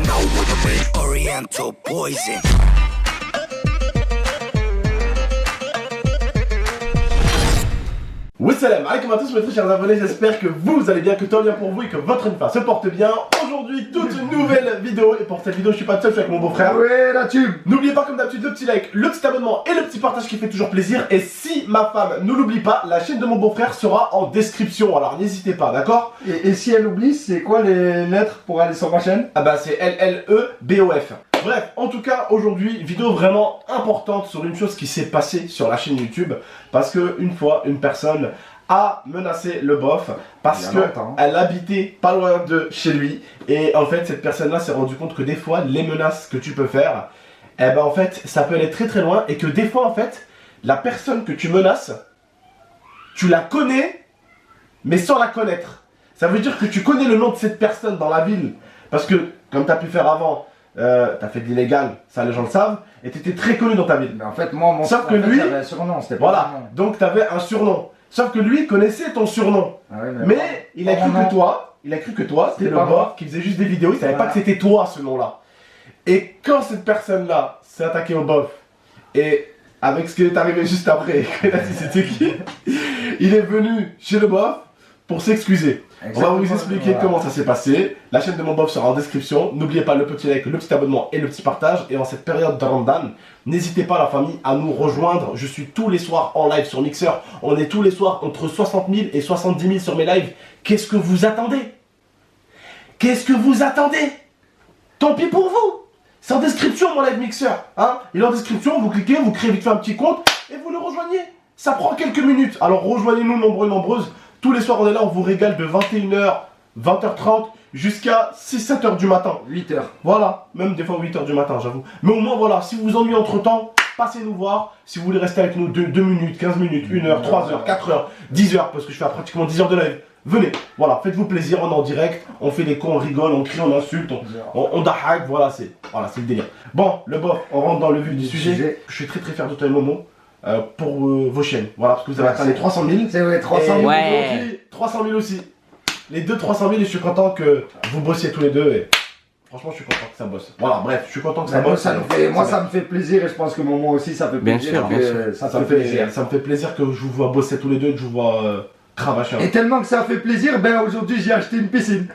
know what I mean? Oriental poison. Wassalam alaikum à tous mes très chers abonnés, j'espère que vous allez bien, que tout va bien pour vous et que votre femme se porte bien. Aujourd'hui, toute une nouvelle vidéo, et pour cette vidéo je suis pas seul, je suis avec mon beau-frère. Ouais, la tube. N'oubliez pas comme d'habitude le petit like, le petit abonnement et le petit partage qui fait toujours plaisir. Et si ma femme ne l'oublie pas, la chaîne de mon beau-frère sera en description, alors n'hésitez pas, d'accord? Et si elle oublie, c'est quoi les lettres pour aller sur ma chaîne? Ah bah c'est LLEBOF. Bref, en tout cas, aujourd'hui, vidéo vraiment importante sur une chose qui s'est passée sur la chaîne YouTube. Parce que une fois, une personne a menacé le bof parce qu'elle habitait pas loin de chez lui. Et en fait, cette personne-là s'est rendu compte que des fois, les menaces que tu peux faire, eh ben en fait, ça peut aller très très loin. Et que des fois, en fait, la personne que tu menaces, tu la connais, mais sans la connaître. Ça veut dire que tu connais le nom de cette personne dans la ville. Parce que, comme tu as pu faire avant, t'as fait de l'illégal, ça les gens le savent, et t'étais très connu dans ta ville. Mais en fait, moi, mon sauf que lui, avait un surnom, c'était pas voilà, donc t'avais un surnom. Sauf que lui connaissait ton surnom. Ah ouais, mais il a cru que toi, c'était le bof qui faisait juste des vidéos, il savait pas que c'était toi ce nom-là. Et quand cette personne-là s'est attaquée au bof, et avec ce qui est arrivé juste après, il a dit c'était qui, il est venu chez le bof pour s'excuser. On va vous expliquer comment ça s'est passé. La chaîne de mon bof sera en description. N'oubliez pas le petit like, le petit abonnement et le petit partage. Et en cette période de Ramadan, n'hésitez pas la famille à nous rejoindre. Je suis tous les soirs en live sur Mixer. On est tous les soirs entre 60 000 et 70 000 sur mes lives. Qu'est-ce que vous attendez? Qu'est-ce que vous attendez? Tant pis pour vous. C'est en description mon live Mixer. Hein, il est en description, vous cliquez, vous créez vite fait un petit compte et vous le rejoignez. Ça prend quelques minutes. Alors rejoignez-nous nombreux, nombreuses. Tous les soirs on est là, on vous régale de 21h, 20h30 jusqu'à 6-7h du matin. 8h. Voilà, même des fois 8h du matin j'avoue. Mais au moins voilà, si vous vous ennuyez entre temps, passez nous voir. Si vous voulez rester avec nous 2 minutes, 15 minutes, 1h, 3h, 4h, 10h, parce que je fais pratiquement 10 heures de live. Venez, voilà, faites-vous plaisir, on est en direct, on fait des cons, on rigole, on crie, on insulte, on dahag, voilà c'est le délire. Bon, le bof, on rentre dans le vif du sujet. Je suis très très fier de toi et Momo. Pour vos chaînes, voilà, parce que vous avez atteint les 300 000. C'est vrai, 300 000 aujourd'hui, 300 000 aussi. Les deux 300 000 et je suis content que vous bossiez tous les deux et franchement je suis content que ça bosse. Voilà, bref, je suis content que ça bosse. Moi ça me fait plaisir et je pense que Momo aussi ça fait plaisir. Bien sûr. Ça me fait plaisir. Ça me fait plaisir que je vous vois bosser tous les deux et que je vous vois cravacher. Et tellement que ça fait plaisir, ben aujourd'hui j'ai acheté une piscine.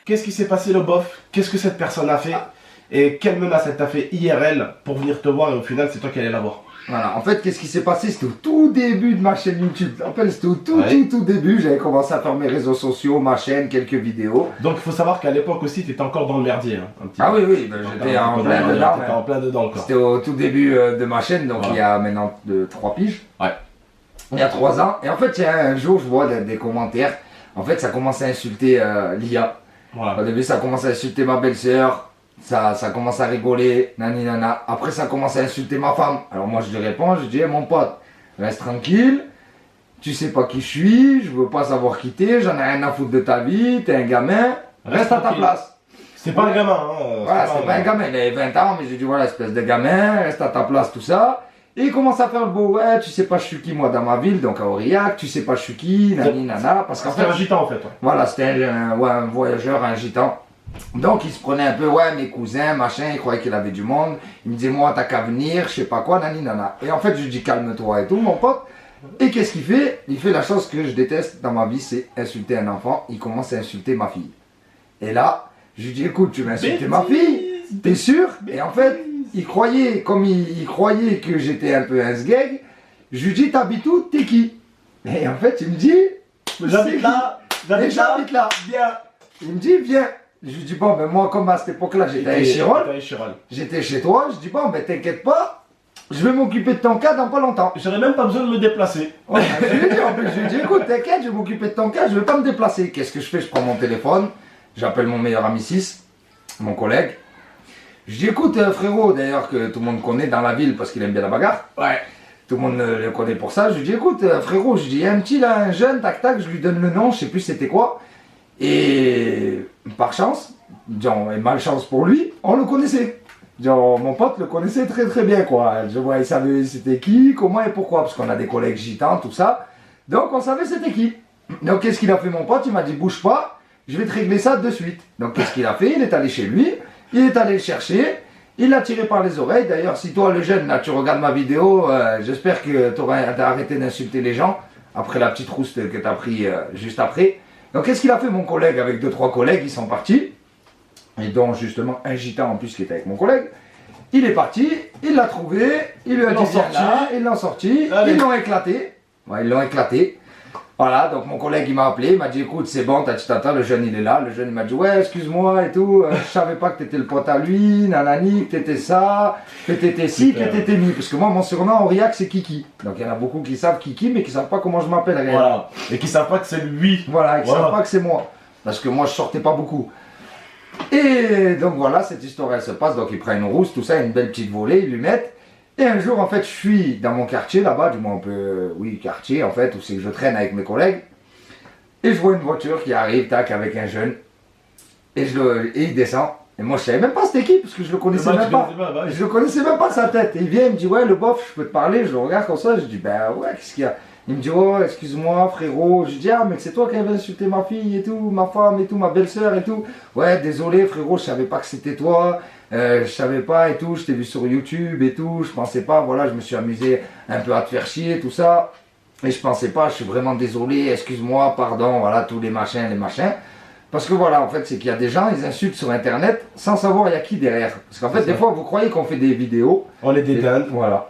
Qu'est-ce qui s'est passé le bof? Qu'est-ce que cette personne a fait? Et quelle menace elle t'a fait IRL pour venir te voir et au final c'est toi qui allais la voir? Voilà, en fait, qu'est-ce qui s'est passé? C'était au tout début de ma chaîne YouTube. En fait, c'était au tout début. J'avais commencé à faire mes réseaux sociaux, ma chaîne, quelques vidéos. Donc, il faut savoir qu'à l'époque aussi, tu étais encore dans le merdier. Hein, un petit peu. Oui, ben, j'étais en plein dedans. T'étais en plein dedans. C'était au tout début de ma chaîne, donc il y a maintenant 3 piges. Ouais. Il y a 3 ans. Et en fait, il y a un jour, je vois des commentaires. En fait, ça commence à insulter l'IA. Voilà. Au début, ça commence à insulter ma belle-sœur. Ça commence à rigoler, nani nana. Après, ça commence à insulter ma femme. Alors moi, je lui réponds, je dis, hey, mon pote, reste tranquille. Tu sais pas qui je suis, je veux pas savoir qui t'es, j'en ai rien à foutre de ta vie, t'es un gamin, reste à ta place. C'est pas un gamin, hein. Voilà, c'est pas un gamin, il avait 20 ans, mais je lui dis, voilà, espèce de gamin, reste à ta place, tout ça. Et il commence à faire le beau, ouais, tu sais pas je suis qui moi dans ma ville, donc à Aurillac, tu sais pas je suis qui, nani nana. Parce qu'en fait, c'était un gitan en fait. Voilà, c'était un voyageur, un gitan. Donc il se prenait un peu, ouais, mes cousins, machin, il croyait qu'il avait du monde. Il me disait, moi, t'as qu'à venir, je sais pas quoi, nani nana. Et en fait, je lui dis, calme-toi et tout, mon pote. Et qu'est-ce qu'il fait? Il fait la chose que je déteste dans ma vie, c'est insulter un enfant. Il commence à insulter ma fille. Et là, je lui dis, écoute, tu vas insulter ma fille? T'es sûr? Et en fait, il croyait, comme il croyait que j'étais un peu un sgeg, je lui dis, t'habites où? T'es qui? Et en fait, il me dit, j'habite là, j'habite là, viens. Il me dit, viens. Je lui dis, bon, ben moi, comme à cette époque-là, j'étais à Échirol. J'étais chez toi. Je dis, bon, ben t'inquiète pas, je vais m'occuper de ton cas dans pas longtemps. J'aurais même pas besoin de me déplacer. Ouais, je lui ai dit, en plus, je lui ai dit, écoute, t'inquiète, je vais m'occuper de ton cas, je vais pas me déplacer. Qu'est-ce que je fais? Je prends mon téléphone, j'appelle mon meilleur ami 6, mon collègue. Je dis, écoute, frérot, d'ailleurs, que tout le monde connaît dans la ville parce qu'il aime bien la bagarre. Ouais. Tout le monde le connaît pour ça. Je lui dis, écoute, frérot, je dis, il y a un petit là, un jeune, tac tac, je lui donne le nom, je sais plus c'était quoi. Et par chance, et malchance pour lui, on le connaissait. Genre, mon pote le connaissait très très bien quoi. Je vois, il savait c'était qui, comment et pourquoi, parce qu'on a des collègues gitans, tout ça. Donc on savait c'était qui. Donc qu'est-ce qu'il a fait mon pote? Il m'a dit bouge pas, je vais te régler ça de suite. Donc qu'est-ce qu'il a fait? Il est allé chez lui, Il est allé le chercher, il l'a tiré par les oreilles. D'ailleurs, si toi, le jeune, là, tu regardes ma vidéo, j'espère que t'as arrêté d'insulter les gens après la petite rouste que t'as pris juste après. Donc, qu'est-ce qu'il a fait, mon collègue, avec 2-3 collègues? Ils sont partis. Et dont, justement, un gitan en plus qui était avec mon collègue. Il est parti, il l'a trouvé, il lui a dit viens là, ils l'ont sorti, ils l'ont éclaté. Ouais, ils l'ont éclaté. Voilà, donc mon collègue il m'a appelé, il m'a dit écoute c'est bon, tata, le jeune il est là. Le jeune il m'a dit ouais excuse-moi et tout, je savais pas que t'étais le pote à lui, nanani, que t'étais ça, que t'étais ci, que t'étais mi. Parce que moi mon surnom en Aurillac c'est Kiki. Donc il y en a beaucoup qui savent Kiki mais qui savent pas comment je m'appelle réellement. Voilà, et qui savent pas que c'est lui. Voilà, et qui savent pas que c'est moi. Parce que moi je sortais pas beaucoup. Et donc voilà, cette histoire elle se passe, donc il prend une rousse, tout ça, une belle petite volée, ils lui mettent. Et un jour en fait je suis dans mon quartier là-bas, du moins un peu, oui quartier en fait, où c'est que je traîne avec mes collègues. Et je vois une voiture qui arrive, tac, avec un jeune. Et il descend. Et moi je savais même pas c'était qui, parce que je le connaissais même pas. Je le connaissais même pas sa tête. Et il vient, il me dit ouais le bof, je peux te parler, je le regarde comme ça, je dis ben ouais, qu'est-ce qu'il y a? Il me dit oh excuse-moi frérot, je dis ah mais c'est toi qui avais insulté ma fille et tout, ma femme et tout, ma belle-sœur et tout. Ouais désolé frérot, je savais pas que c'était toi, je savais pas et tout, je t'ai vu sur YouTube et tout, je pensais pas, voilà je me suis amusé un peu à te faire chier tout ça. Et je pensais pas, je suis vraiment désolé, excuse-moi, pardon, voilà tous les machins. Parce que voilà en fait c'est qu'il y a des gens, ils insultent sur internet sans savoir il y a qui derrière. Parce qu'en fait des fois vous croyez qu'on fait des vidéos. On les déteint. Voilà.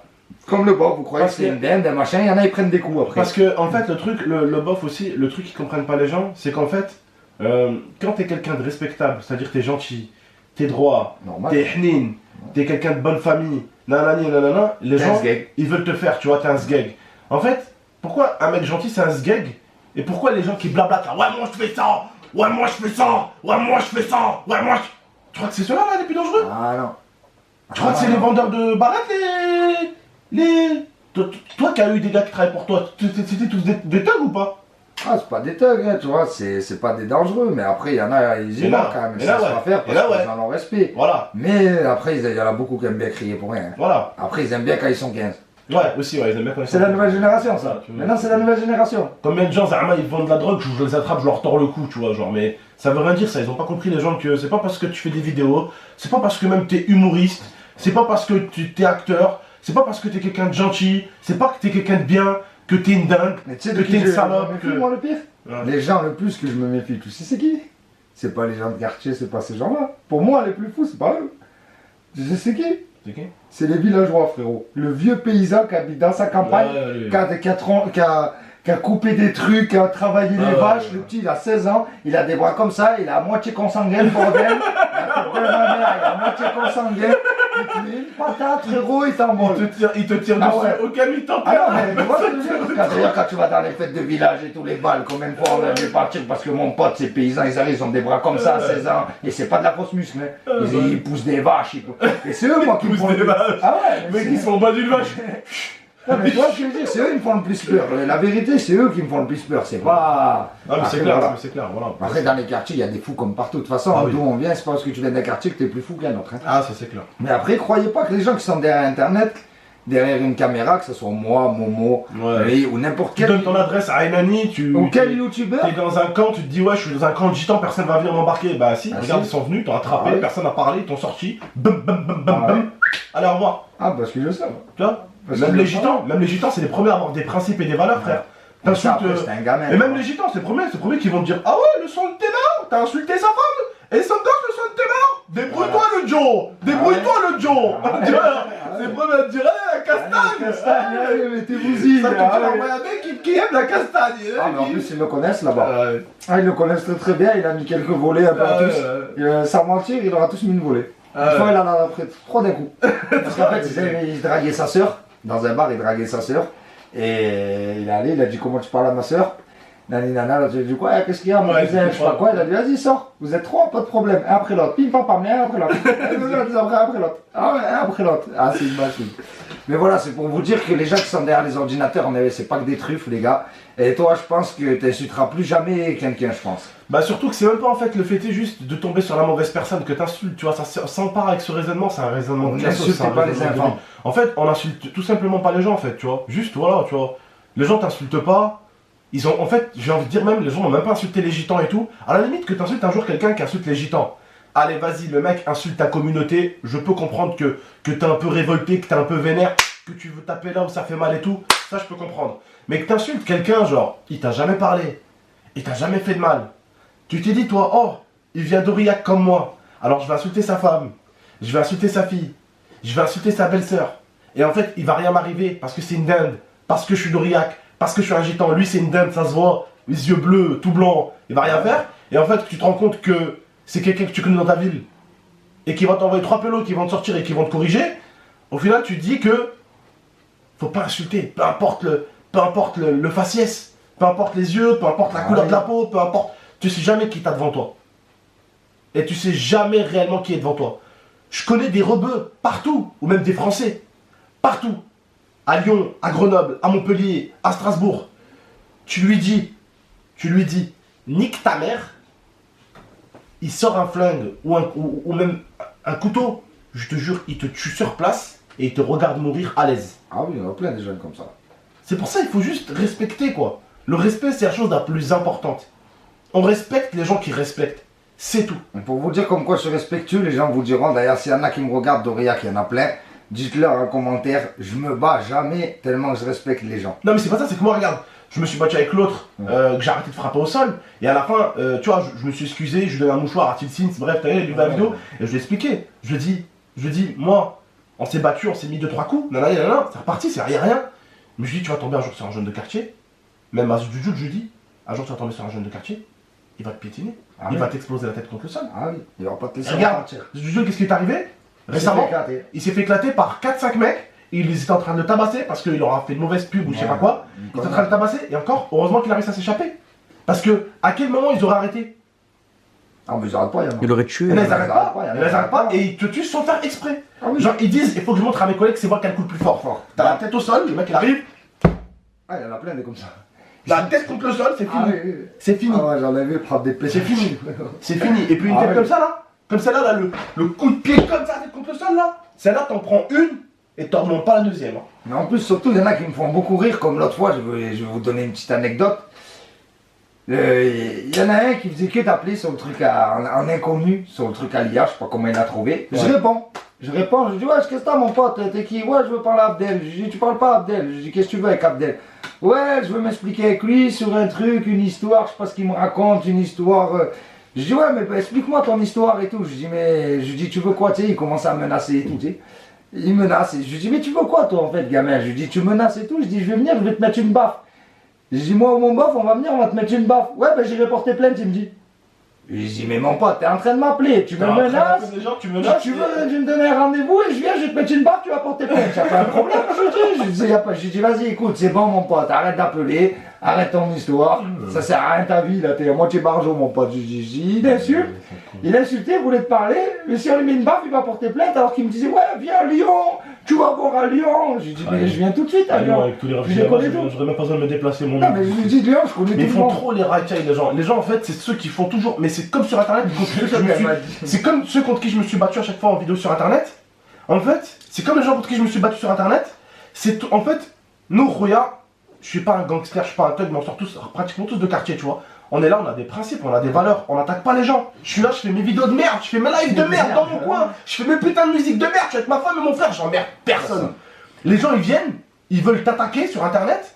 Comme le bof, vous croyez que c'est une dinde, un machin, il y en a ils prennent des coups après. Parce que en fait le truc, le bof aussi, le truc qu'ils comprennent pas les gens, c'est qu'en fait, quand t'es quelqu'un de respectable, c'est-à-dire t'es gentil, t'es droit, t'es hnin, t'es quelqu'un de bonne famille, nanani nanana, les gens ils veulent te faire, tu vois, t'es un sgeg. En fait, pourquoi un mec gentil c'est un sgeg? Et pourquoi les gens qui blablatent là, ouais moi je fais ça, ouais moi je fais ça, ouais moi je fais ça, ouais moi je... Tu crois que c'est ceux-là là les plus dangereux? Ah non. Tu crois que c'est les vendeurs de barrettes Toi qui as eu des gars qui travaillent pour toi, c'était tous des thugs ou pas? Ah, c'est pas des thugs, hein, tu vois, c'est pas des dangereux, mais après, il y en a, ils y vont quand même, ça se va faire parce qu'ils en ont respect. Voilà. Mais après, il y en a beaucoup qui aiment bien crier pour rien. Voilà. Après, ils aiment bien quand ils sont 15. Ouais, aussi, ouais, ils aiment bien quand ils sont 15. C'est la nouvelle génération, ça. Maintenant, c'est la nouvelle génération. Combien de gens, Zahma, ils vendent de la drogue, je les attrape, je leur tords le cou, tu vois, genre, mais ça veut rien dire ça, ils ont pas compris les gens que c'est pas parce que tu fais des vidéos, c'est pas parce que même t'es humoriste, c'est pas parce que tu t'es acteur, c'est pas parce que t'es quelqu'un de gentil, c'est pas que t'es quelqu'un de bien, que t'es une dingue, que t'es une salope. Moi le pire, les gens le plus que je me méfie, tu sais c'est qui? C'est pas les gens de quartier, c'est pas ces gens-là. Pour moi, les plus fous, c'est pas eux. Tu sais c'est qui? C'est qui? C'est les villageois, frérot. Le vieux paysan qui habite dans sa campagne, qui a coupé des trucs, qui a travaillé les vaches. Le petit, il a 16 ans, il a des bras comme ça, il a à moitié consanguin, bordel. Il a tête de ma mère, il a à moitié consanguin. Il te met une patate, frérot, il t'envole. Il te tire dessus, aucun mi-temps. Ah non, mais tu vois ce que je veux dire? D'ailleurs, quand tu vas dans les fêtes de village et tous les balles, combien de fois on a dû partir parce que mon pote, ces paysans, ils arrivent, ils ont des bras comme ça à 16 ans. Et c'est pas de la fausse muscle, hein. Ils poussent des vaches. Et c'est eux, moi, qui me font des vaches. Ah ouais, mais ils sont bas d'une vache. Non mais tu vois ce que je veux dire, c'est eux qui me font le plus peur. La vérité, c'est eux qui me font le plus peur, c'est pas... Ah mais c'est clair, voilà. C'est clair, voilà. Après dans les quartiers, il y a des fous comme partout. De toute façon, d'où on vient, c'est pas parce que tu viens d'un quartier que t'es plus fou qu'un autre. Hein. Ah ça c'est clair. Mais après, croyez pas que les gens qui sont derrière Internet, derrière une caméra, que ce soit moi, Momo, ou n'importe quel... Tu donnes ton adresse à Enani, ou quel youtubeur. T'es dans un camp, tu te dis ouais je suis dans un camp de gitans, personne va venir m'embarquer. Bah si, regarde, ils sont venus, t'ont attrapé, personne n'a parlé, ils t'ont sorti, bum bum bum bum bum. Allez au revoir. Ah parce que je sais. Tu vois? Même les gitans, c'est les premiers à avoir des principes et des valeurs, frère. T'insultes. Un gamin. Et même les gitans, c'est les premiers qui vont te dire ah ouais, le son de tes mains, t'as insulté sa femme, et son gosse, le son de tes mains. Débrouille-toi le Joe, débrouille-toi le Joe. C'est le premier à te dire la castagne. Castagne, mais t'es bousille. Ça te dit un mec qui aime la castagne. Ah mais en plus ils le connaissent là-bas. Ah ils le connaissent très bien, il a mis quelques volets un peu à tous. Sans mentir, il aura tous mis une volée. Une fois il en a pris 3 d'un coup. Parce qu'en fait il draguait sa soeur. Dans un bar, il draguait sa soeur. Et il est allé, il a dit comment tu parles à ma soeur? Nani nana, tu dit quoi? Qu'est-ce qu'il y a mon cousin? Je sais pas quoi. Il a dit vas-y, sors. Vous êtes 3, pas de problème. Un après l'autre. Pim pam pam, un après l'autre. Un après l'autre. Ah ouais, un après l'autre. Ah, c'est une machine. Mais voilà, c'est pour vous dire que les gens qui sont derrière les ordinateurs, c'est pas que des truffes, les gars. Et toi, je pense que tu insulteras plus jamais quelqu'un, je pense. Bah surtout que c'est même pas en fait le fait est juste de tomber sur la mauvaise personne que t'insultes, tu vois, ça s'empare avec ce raisonnement, c'est un raisonnement de classe. N'insultez pas les enfants. En fait, on insulte tout simplement pas les gens en fait, tu vois. Juste voilà, tu vois. Les gens t'insultent pas. Ils ont, en fait, j'ai envie de dire même, les gens n'ont même pas insulté les gitans et tout. À la limite que t'insultes un jour quelqu'un qui insulte les gitans. allez, vas-y, le mec insulte ta communauté. Je peux comprendre que t'es un peu révolté, que t'es un peu vénère, que tu veux taper là où ça fait mal et tout. Ça, je peux comprendre. Mais que t'insultes quelqu'un, genre, il t'a jamais parlé, il t'a jamais fait de mal. Tu t'es dit, toi, oh, il vient d'Aurillac comme moi. Alors, je vais insulter sa femme, je vais insulter sa fille, je vais insulter sa belle-sœur. Et en fait, il va rien m'arriver parce que c'est une dinde, parce que je suis d'Aurillac, parce que je suis un gitan. Lui, c'est une dinde, ça se voit, les yeux bleus, tout blanc, il va rien faire. Et en fait, tu te rends compte que c'est quelqu'un que tu connais dans ta ville et qui va t'envoyer 3 pélos qui vont te sortir et qui vont te corriger. Au final, tu te dis que faut pas insulter, peu importe le faciès, peu importe les yeux, peu importe la couleur de la peau, peu importe. Tu sais jamais qui t'a devant toi. Et tu sais jamais réellement qui est devant toi. Je connais des rebeux partout, ou même des Français, partout. À Lyon, à Grenoble, à Montpellier, à Strasbourg. Tu lui dis, nique ta mère, il sort un flingue ou même un couteau, je te jure, il te tue sur place et il te regarde mourir à l'aise. Ah oui, il y en a plein de jeunes comme ça. C'est pour ça qu'il faut juste respecter, quoi. Le respect, c'est la chose la plus importante. On respecte les gens qui respectent. C'est tout. Et pour vous dire comme quoi je suis respectueux, les gens vous diront, d'ailleurs s'il y en a qui me regardent d'Aurillac, il y en a plein, dites-leur en commentaire, je me bats jamais tellement que je respecte les gens. Non mais c'est pas ça, c'est que moi regarde, je me suis battu avec l'autre, que j'ai arrêté de frapper au sol, et à la fin, tu vois, je me suis excusé, je lui donne un mouchoir à Tilsins, bref, t'as vu la vidéo, et je lui ai expliqué. Je lui ai dit, moi, on s'est battu, on s'est mis 2-3 coups, nanana, c'est reparti, c'est rien. Mais je lui ai dit, tu vas tomber un jour sur un jeune de quartier, même à Jujut, je lui dis, un jour tu vas tomber sur un jeune de quartier, il va te piétiner, il va t'exploser la tête contre le sol. Ah oui, il va pas te laisser Regarde, partir. Jujut, qu'est-ce qui est arrivé récemment? Il s'est fait éclater par 4-5 mecs, et ils étaient en train de le tabasser parce qu'il leur a fait de mauvaises pubs ou je sais pas quoi. Ils étaient en train de le tabasser, et encore, heureusement qu'il a réussi à s'échapper. Parce que, à quel moment ils auraient arrêté? Ah mais ils arrêtent pas, il y en a. Il aurait tué. Ils n'arrêtent pas, et ils te tuent sans faire exprès. Ah oui. Genre, ils disent, il faut que je montre à mes collègues que c'est moi qui a le coup le plus fort. T'as la tête au sol, le mec il arrive, Ah il y en a plein des comme ça. la tête contre le sol, c'est fini. Ah oui, oui. C'est fini. Ah ouais, j'en ai vu prendre des pétés. C'est fini. C'est fini. Et puis une Ah tête ouais. comme ça là, comme celle-là, là, le coup de pied comme ça, tête contre le sol là, celle-là t'en prends une et t'en remontes pas la deuxième. Hein. Mais en plus, surtout, il y en a qui me font beaucoup rire, comme l'autre fois, je vais vous donner une petite anecdote. Il y en a un qui faisait que d'appeler sur le truc en inconnu, sur le truc à l'IA, je sais pas comment il a trouvé. Ouais. Je réponds, je dis ouais, qu'est-ce que t'as mon pote, t'es qui? Ouais, je veux parler à Abdel. Je dis tu parles pas à Abdel. Je dis qu'est-ce que tu veux avec Abdel? Ouais, je veux m'expliquer avec lui sur un truc, une histoire, je sais pas ce qu'il me raconte, une histoire. Je dis ouais, mais bah, explique-moi ton histoire et tout. Je dis tu veux quoi, tu sais, il commence à me menacer et tout, tu sais. Il menace, et je lui dis mais tu veux quoi toi en fait gamin? Je lui dis tu menaces et tout, je dis je vais venir, je vais te mettre une baffe. Je dis moi mon bof, on va venir, on va te mettre une baffe. Ouais ben j'irai porter plainte, il me dit. Je lui dis mais mon pote, t'es en train de m'appeler, tu me menaces. Tu menaces. Tu veux me donner un rendez-vous et je viens, je vais te mettre une baffe, tu vas porter plainte. Y'a pas un problème, je dis. Je dis vas-y écoute, c'est bon mon pote, arrête d'appeler, arrête ton histoire, ça sert à rien ta vie là, t'es à moitié barjot mon pote. Je dis il insulte. Il a insulté, il voulait te parler, mais si on lui met une baffe, il va porter plainte alors qu'il me disait ouais viens à Lyon, tu vas voir à Lyon. J'ai dit mais je viens tout de suite à Lyon. Avec tous les Je réfugiés, les connais tous. j'aurais même pas besoin de me déplacer mon Non mais je lui dis Lyon, je connais Mais ils tout le font monde. trop les racailles les gens. Les gens en fait c'est ceux qui font toujours. Mais c'est comme sur internet. C'est comme ceux contre qui je me suis battu à chaque fois en vidéo sur internet. En fait, c'est comme les gens contre qui je me suis battu sur internet. En fait, nous regarde, je suis pas un gangster, je suis pas un thug, mais on sort tous, pratiquement tous de quartier, tu vois. On est là, on a des principes, on a des valeurs, on n'attaque pas les gens. Je suis là, je fais mes vidéos de merde, je fais mes lives de merde dans mon coin, je fais mes putains de musique de merde, je suis avec ma femme et mon frère, j'emmerde personne. Les gens ils viennent, ils veulent t'attaquer sur internet,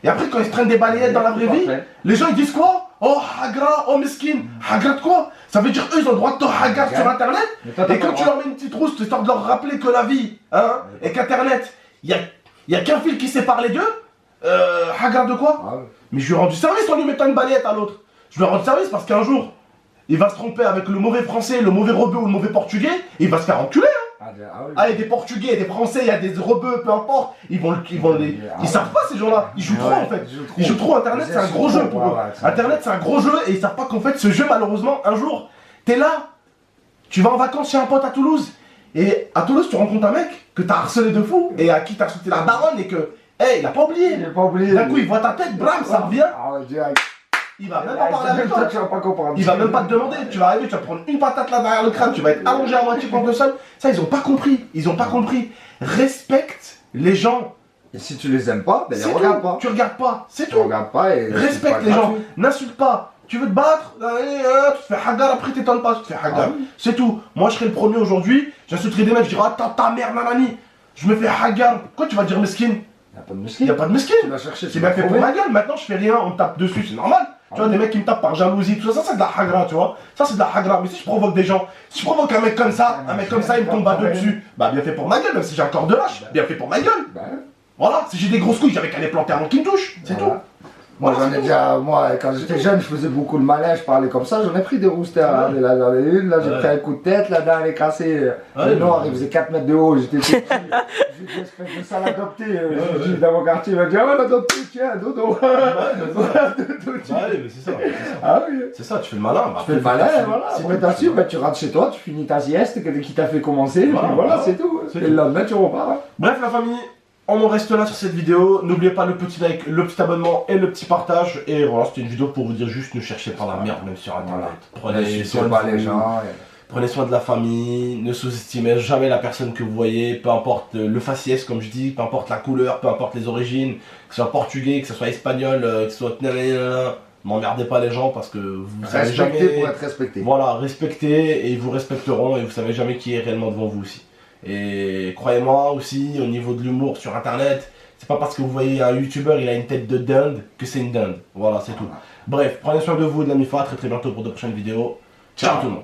et après quand ils se prennent des balayettes dans la vraie vie, les gens ils disent quoi? Oh Hagra, oh Miskin, Hagra de quoi? Ça veut dire eux ils ont le droit de te hagar sur internet, et quand tu leur mets une petite rousse, histoire de leur rappeler que la vie, hein, et qu'internet, il y a qu'un fil qui sépare les deux, hagar de quoi? Ah ouais. Mais je lui ai rendu service en lui mettant une balayette à l'autre. Je lui ai rendu service parce qu'un jour, il va se tromper avec le mauvais français, le mauvais rebeu ou le mauvais portugais, et il va se faire enculer. Hein. Oui. Ah, il y a des portugais, des français, il y a des rebeux, peu importe. Ils savent pas ces gens-là. Ils jouent trop en fait. Ils jouent trop. Internet, c'est un gros jeu pour eux. Internet, c'est un gros jeu et ils savent pas qu'en fait, ce jeu, malheureusement, un jour, t'es là, tu vas en vacances chez un pote à Toulouse, et à Toulouse, tu rencontres un mec que t'as harcelé de fou et à qui t'as insulté la daronne et que. Hey, il a pas oublié. Il a pas oublié. D'un coup, il voit ta tête, bram, ça revient. Ah ouais, direct. Il va même pas parler avec toi. Tu vas pas comprendre. Il va même pas te demander. Tu vas arriver, tu vas prendre une patate là derrière le crâne, tu vas être allongé à moitié contre le sol. Ça, ils ont pas compris. Ils ont pas compris. Respecte les gens. Et si tu les aimes pas, ben les C'est regarde tout. pas. Tu regardes pas. C'est Tu tout. regardes pas et. Respecte les gens. N'insulte pas tu veux te battre, tu te fais hagar, après t'étonnes pas, tu te fais hagar. C'est tout. Moi je serai le premier aujourd'hui, j'insulterai des mecs, je dirai ah ta mère nanani. Je me fais hagar. Quoi tu vas dire mesquine? Y'a pas de mesquine. Y'a pas de mesquine. Tu vas chercher. C'est bien fait pour ma gueule, maintenant je fais rien, on me tape dessus, c'est normal. Tu vois, des mecs qui me tapent par jalousie, tout ça, c'est de la hagra, tu vois. Ça, c'est de la hagra. Mais si je provoque des gens, si je provoque un mec comme ça, il me tombe à deux dessus, bah bien fait pour ma gueule, même si j'ai un corps de lâche, bien fait pour ma gueule. Voilà, si j'ai des grosses couilles, j'avais qu'à les planter avant qu'ils me touchent, c'est tout. Moi j'en ai déjà, moi quand j'étais jeune, je faisais beaucoup le malin, je parlais comme ça, j'en ai pris des roosters, là j'en ai une, là j'ai pris un coup de tête, la dent elle est cassée, le noir il faisait 4 mètres de haut, j'étais tout petit, j'ai dit espèce de sale adopté, j'ai dit dans mon quartier, il m'a dit ah ouais l'adopté, tiens, dodo. Ouais, mais c'est ça. Ah oui. C'est ça, tu fais le malin. Tu fais le malin, voilà, après t'as su, tu rentres chez toi, tu finis ta sieste, qui t'a fait commencer, et puis voilà, c'est tout. Et le lendemain tu repars. Bref la famille. On en reste là sur cette vidéo, n'oubliez pas le petit like, le petit abonnement et le petit partage. Et voilà, c'était une vidéo pour vous dire juste ne cherchez pas la merde même sur internet. Prenez soin de la famille, ne sous-estimez jamais la personne que vous voyez, peu importe le faciès comme je dis, peu importe la couleur, peu importe les origines, que ce soit portugais, que ce soit espagnol, que ce soit... N'emmerdez pas les gens parce que vous savez jamais... Respectez pour être respecté. Voilà, respectez et ils vous respecteront et vous savez jamais qui est réellement devant vous aussi. Et croyez-moi aussi, au niveau de l'humour sur internet, c'est pas parce que vous voyez un youtubeur, il a une tête de dinde, que c'est une dinde. Voilà, c'est tout. Bref, prenez soin de vous et de la MIFA, très bientôt pour de prochaines vidéos. Ciao tout le monde.